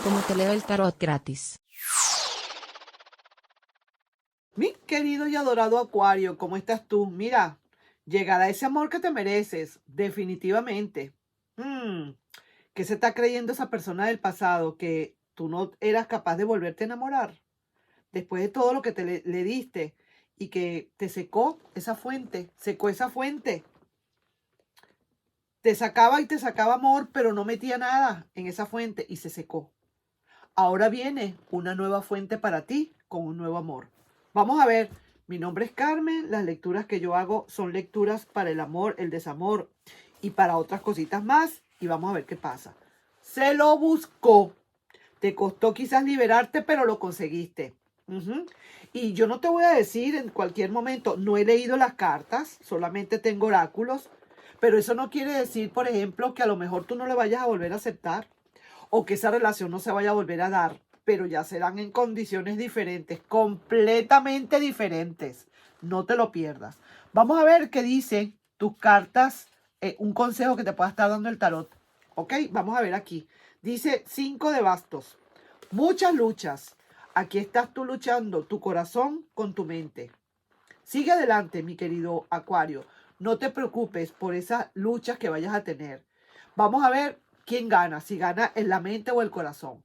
como te leo el tarot gratis. Mi querido y adorado Acuario, ¿cómo estás tú? Mira, llegará ese amor que te mereces, definitivamente. ¿Qué se está creyendo esa persona del pasado? Que tú no eras capaz de volverte a enamorar después de todo lo que le diste y que te secó esa fuente, secó esa fuente. Te sacaba y te sacaba amor, pero no metía nada en esa fuente y se secó. Ahora viene una nueva fuente para ti con un nuevo amor. Vamos a ver, mi nombre es Carmen, las lecturas que yo hago son lecturas para el amor, el desamor y para otras cositas más y vamos a ver qué pasa. Se lo buscó, te costó quizás liberarte, pero lo conseguiste. Y yo no te voy a decir en cualquier momento, no he leído las cartas, solamente tengo oráculos, pero eso no quiere decir, por ejemplo, que a lo mejor tú no le vayas a volver a aceptar o que esa relación no se vaya a volver a dar, pero ya serán en condiciones diferentes, completamente diferentes. No te lo pierdas. Vamos a ver qué dicen tus cartas, un consejo que te pueda estar dando el tarot. ¿Ok? Vamos a ver aquí. Dice 5 de bastos. Muchas luchas. Aquí estás tú luchando tu corazón con tu mente. Sigue adelante, mi querido Acuario. No te preocupes por esas luchas que vayas a tener. Vamos a ver quién gana, si gana en la mente o el corazón.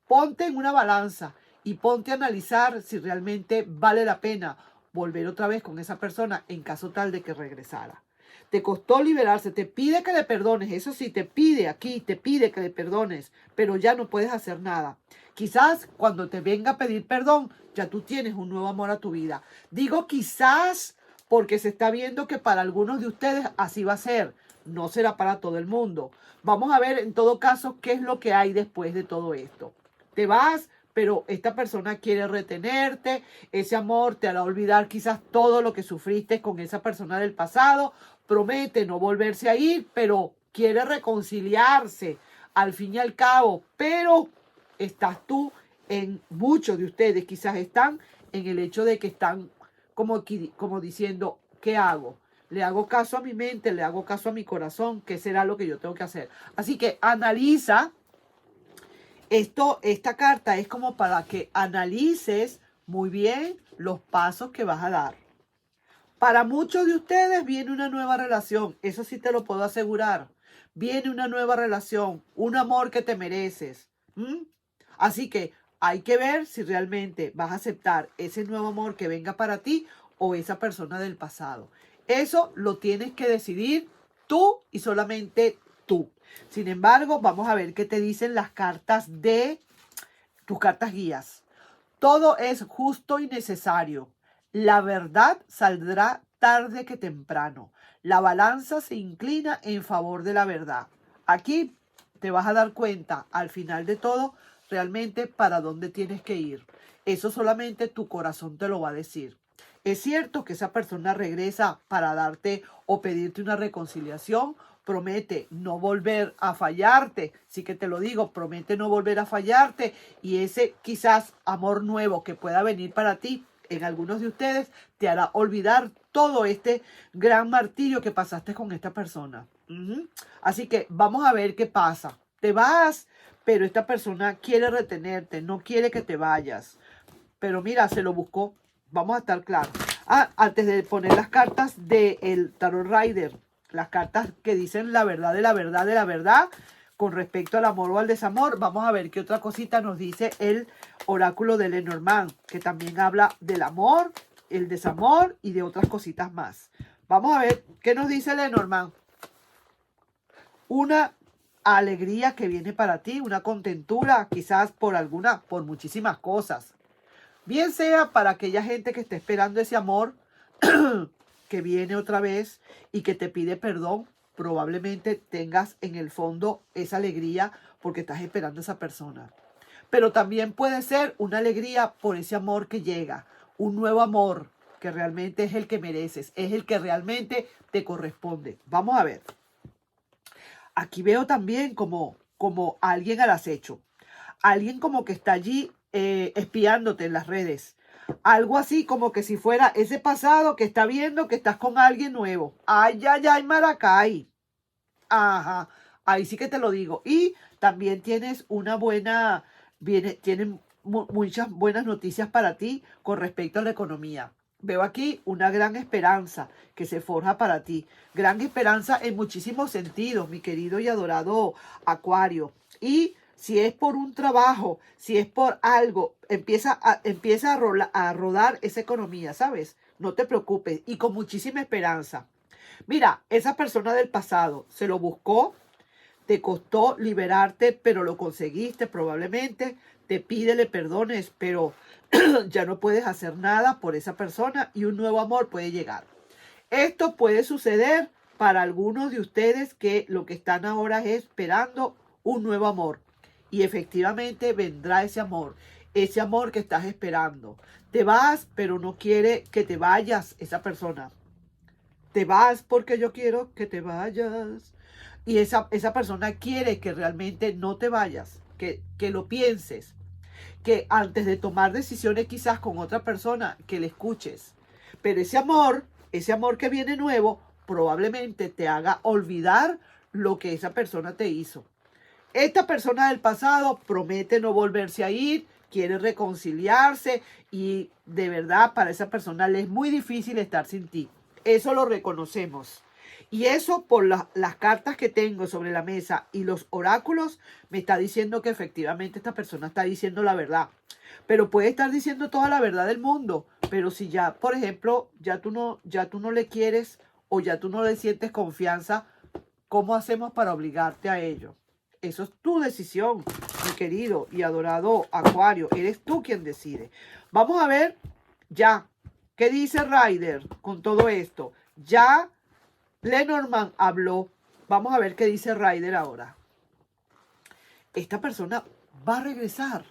Ponte en una balanza y ponte a analizar si realmente vale la pena volver otra vez con esa persona en caso tal de que regresara. Te costó liberarse, te pide que le perdones, eso sí, te pide aquí, te pide que le perdones, pero ya no puedes hacer nada. Quizás cuando te venga a pedir perdón, ya tú tienes un nuevo amor a tu vida. Digo quizás porque se está viendo que para algunos de ustedes así va a ser. No será para todo el mundo. Vamos a ver en todo caso qué es lo que hay después de todo esto. Te vas, pero esta persona quiere retenerte, ese amor te hará olvidar quizás todo lo que sufriste con esa persona del pasado, promete no volverse a ir, pero quiere reconciliarse al fin y al cabo, pero estás tú en muchos de ustedes, quizás están en el hecho de que están como diciendo, ¿qué hago? ¿Le hago caso a mi mente? ¿Le hago caso a mi corazón? ¿Qué será lo que yo tengo que hacer? Así que analiza. Esta carta es como para que analices muy bien los pasos que vas a dar. Para muchos de ustedes viene una nueva relación, eso sí te lo puedo asegurar. Viene una nueva relación, un amor que te mereces. Así que hay que ver si realmente vas a aceptar ese nuevo amor que venga para ti o esa persona del pasado. Eso lo tienes que decidir tú y solamente tú. Sin embargo, vamos a ver qué te dicen las cartas de tus cartas guías. Todo es justo y necesario. La verdad saldrá tarde que temprano. La balanza se inclina en favor de la verdad. Aquí te vas a dar cuenta al final de todo realmente para dónde tienes que ir. Eso solamente tu corazón te lo va a decir. Es cierto que esa persona regresa para darte o pedirte una reconciliación. Promete no volver a fallarte. Sí que te lo digo, promete no volver a fallarte. Y ese quizás amor nuevo que pueda venir para ti, en algunos de ustedes, te hará olvidar todo este gran martirio que pasaste con esta persona. Así que vamos a ver qué pasa. Te vas, pero esta persona quiere retenerte, no quiere que te vayas. Pero mira, se lo buscó. Vamos a estar claros. Antes de poner las cartas del Tarot Rider, las cartas que dicen la verdad de la verdad de la verdad con respecto al amor o al desamor, vamos a ver qué otra cosita nos dice el oráculo de Lenormand, que también habla del amor, el desamor y de otras cositas más. Vamos a ver qué nos dice Lenormand. Una alegría que viene para ti, una contentura, quizás por muchísimas cosas. Bien sea para aquella gente que esté esperando ese amor que viene otra vez y que te pide perdón, probablemente tengas en el fondo esa alegría porque estás esperando a esa persona. Pero también puede ser una alegría por ese amor que llega, un nuevo amor que realmente es el que mereces, es el que realmente te corresponde. Vamos a ver. Aquí veo también como alguien al acecho, alguien como que está allí espiándote en las redes. Algo así como que si fuera ese pasado que está viendo que estás con alguien nuevo. Ay, ay, ay, Maracay. Ajá. Ahí sí que te lo digo. Y también tienes tienen muchas buenas noticias para ti con respecto a la economía. Veo aquí una gran esperanza que se forja para ti. Gran esperanza en muchísimos sentidos, mi querido y adorado Acuario. Y si es por un trabajo, si es por algo, empieza a rodar esa economía, ¿sabes? No te preocupes y con muchísima esperanza. Mira, esa persona del pasado se lo buscó, te costó liberarte, pero lo conseguiste probablemente. Te pide le perdones, pero ya no puedes hacer nada por esa persona y un nuevo amor puede llegar. Esto puede suceder para algunos de ustedes que lo que están ahora es esperando un nuevo amor. Y efectivamente vendrá ese amor que estás esperando. Te vas, pero no quiere que te vayas esa persona. Te vas porque yo quiero que te vayas. Y esa persona quiere que realmente no te vayas, que lo pienses, que antes de tomar decisiones quizás con otra persona, que le escuches. Pero ese amor que viene nuevo, probablemente te haga olvidar lo que esa persona te hizo. Esta persona del pasado promete no volverse a ir, quiere reconciliarse y de verdad para esa persona le es muy difícil estar sin ti. Eso lo reconocemos. Y eso por las cartas que tengo sobre la mesa y los oráculos me está diciendo que efectivamente esta persona está diciendo la verdad. Pero puede estar diciendo toda la verdad del mundo. Pero si ya, por ejemplo, ya tú no le quieres o ya tú no le sientes confianza, ¿cómo hacemos para obligarte a ello? Eso es tu decisión, mi querido y adorado Acuario. Eres tú quien decide. Vamos a ver ya qué dice Ryder con todo esto. Ya Lenormand habló. Vamos a ver qué dice Ryder ahora. Esta persona va a regresar.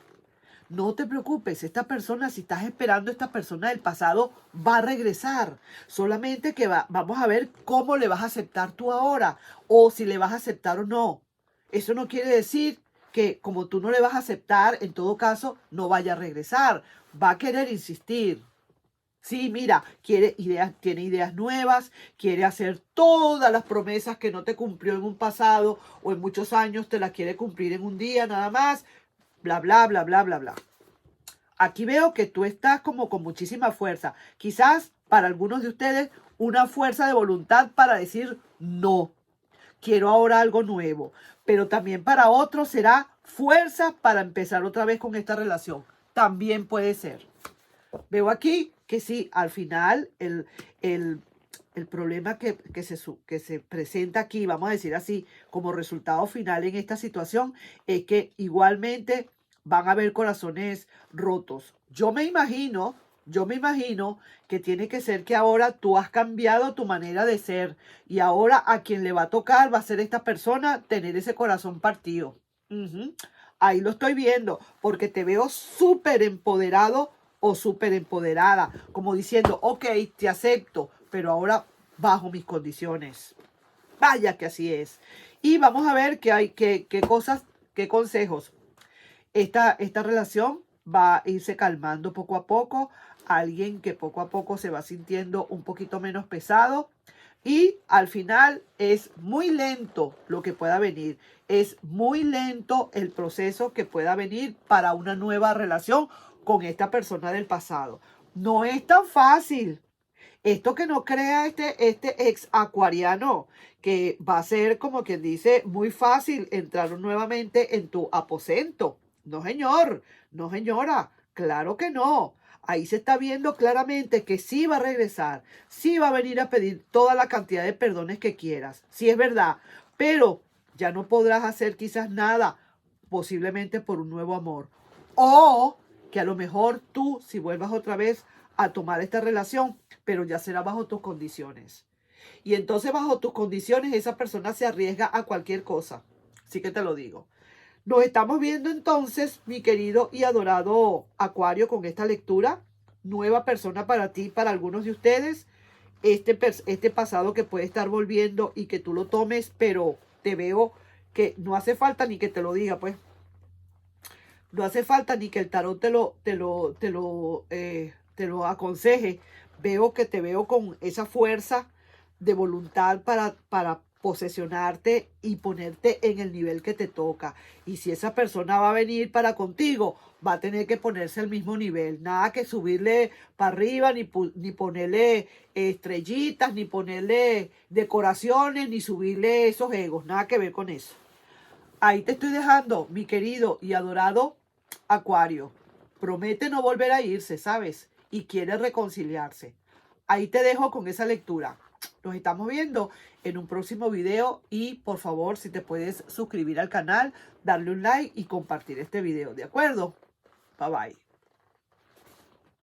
No te preocupes, esta persona, si estás esperando esta persona del pasado, va a regresar. Solamente que vamos a ver cómo le vas a aceptar tú ahora o si le vas a aceptar o no. Eso no quiere decir que como tú no le vas a aceptar, en todo caso, no vaya a regresar. Va a querer insistir. Sí, mira, tiene ideas nuevas, quiere hacer todas las promesas que no te cumplió en un pasado o en muchos años, te las quiere cumplir en un día nada más, bla, bla, bla, bla, bla, bla. Aquí veo que tú estás como con muchísima fuerza. Quizás para algunos de ustedes una fuerza de voluntad para decir no, quiero ahora algo nuevo. Pero también para otros será fuerza para empezar otra vez con esta relación. También puede ser. Veo aquí que sí, al final el problema que se presenta aquí, vamos a decir así, como resultado final en esta situación, es que igualmente van a haber corazones rotos. Yo me imagino que tiene que ser que ahora tú has cambiado tu manera de ser y ahora a quien le va a tocar va a ser esta persona tener ese corazón partido. Ujú. Ahí lo estoy viendo porque te veo súper empoderado o súper empoderada, como diciendo, ok, te acepto, pero ahora bajo mis condiciones. Vaya que así es. Y vamos a ver qué cosas, qué consejos. Esta relación va a irse calmando poco a poco. Alguien que poco a poco se va sintiendo un poquito menos pesado. Y al final es muy lento lo que pueda venir. Es muy lento el proceso que pueda venir para una nueva relación con esta persona del pasado. No es tan fácil. Esto que no crea este ex acuariano, que va a ser como quien dice muy fácil entrar nuevamente en tu aposento. No, señor, no, señora, claro que no. Ahí se está viendo claramente que sí va a regresar, sí va a venir a pedir toda la cantidad de perdones que quieras, sí es verdad, pero ya no podrás hacer quizás nada, posiblemente por un nuevo amor. O que a lo mejor tú, si vuelvas otra vez a tomar esta relación, pero ya será bajo tus condiciones. Y entonces bajo tus condiciones esa persona se arriesga a cualquier cosa. Así que te lo digo. Nos estamos viendo entonces, mi querido y adorado Acuario, con esta lectura. Nueva persona para ti, para algunos de ustedes. Este pasado que puede estar volviendo y que tú lo tomes, pero te veo que no hace falta ni que te lo diga, pues. No hace falta ni que el tarot te lo aconseje. Te veo con esa fuerza de voluntad posesionarte y ponerte en el nivel que te toca. Y si esa persona va a venir para contigo, va a tener que ponerse al mismo nivel. Nada que subirle para arriba, ni ponerle estrellitas, ni ponerle decoraciones, ni subirle esos egos. Nada que ver con eso. Ahí te estoy dejando, mi querido y adorado Acuario. Promete no volver a irse, ¿sabes? Y quiere reconciliarse. Ahí te dejo con esa lectura. Nos estamos viendo en un próximo video y por favor, si te puedes suscribir al canal, darle un like y compartir este video, ¿de acuerdo? Bye bye.